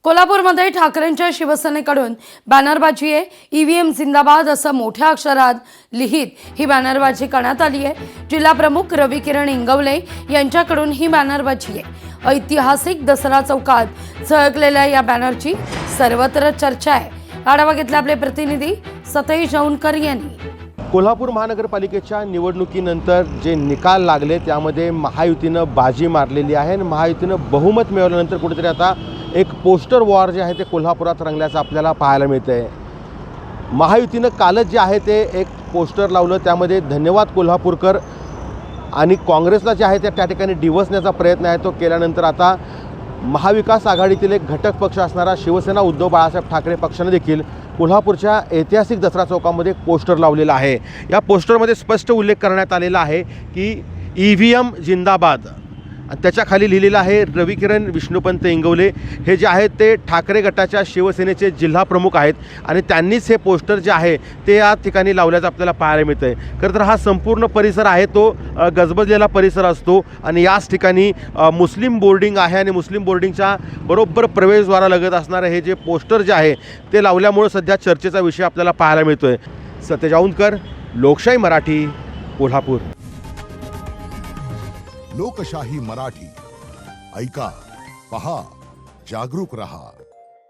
कोल्हापूरमध्ये ठाकरेंच्या शिवसेनेकडून बॅनरबाजी आहे। ईव्हीएम जिंदाबाद असं मोठ्या अक्षरात लिहित ही बॅनरबाजी करण्यात आली आहे। जिल्हा प्रमुख रवी किरण इंगवले यांच्याकडून ही बॅनरबाजी आहे। ऐतिहासिक दसरा चौकात झळकलेल्या या बॅनरची सर्वत्र चर्चा आहे। आढावा घेतला आपले प्रतिनिधी सतेज जौनकर यांनी। कोल्हापूर महानगरपालिकेच्या निवडणुकीनंतर जे निकाल लागले त्यामध्ये महायुतीनं बाजी मारलेली आहे आणि महायुतीनं बहुमत मिळवल्यानंतर कुठेतरी आता एक पोस्टर वॉर जे आहे ते कोल्हापुरात रंगल्याचं आपल्याला पाहायला मिळतंय। महायुतीनं कालच जे आहे ते एक पोस्टर लावलं, त्यामध्ये धन्यवाद कोल्हापूरकर आणि काँग्रेसला जे आहे त्या ठिकाणी डिवसण्याचा प्रयत्न आहे तो केल्यानंतर आता महाविकास आघाडीतील एक घटक पक्ष असणारा शिवसेना उद्धव बाळासाहेब ठाकरे पक्षाने देखील कोल्हापूरच्या ऐतिहासिक दसरा चौकामध्ये एक पोस्टर लावलेला आहे। या पोस्टरमध्ये स्पष्ट उल्लेख करण्यात आलेला आहे की ईव्हीएम जिंदाबाद आणि त्याच्याखाली लिहिलेलं आहे रवी किरण विष्णुपंत इंगवले हे जे आहेत ते ठाकरे गटाच्या शिवसेनेचे जिल्हा प्रमुख आहेत आणि त्यांनीच हे पोस्टर जे आहे ते या ठिकाणी लावल्याचं आपल्याला पाहायला मिळतं आहे। खरं तर हा संपूर्ण परिसर आहे तो गजबजलेला परिसर असतो आणि याच ठिकाणी मुस्लिम बोर्डिंग आहे आणि मुस्लिम बोर्डिंगच्या बरोबर प्रवेशद्वारालगत असणारं हे जे पोस्टर जे आहे ते लावल्यामुळे सध्या चर्चेचा विषय आपल्याला पाहायला मिळतो आहे। सतेज जौनकर, लोकशाही मराठी, कोल्हापूर। लोकशाही मराठी ऐका, पहा, जागरूक रहा।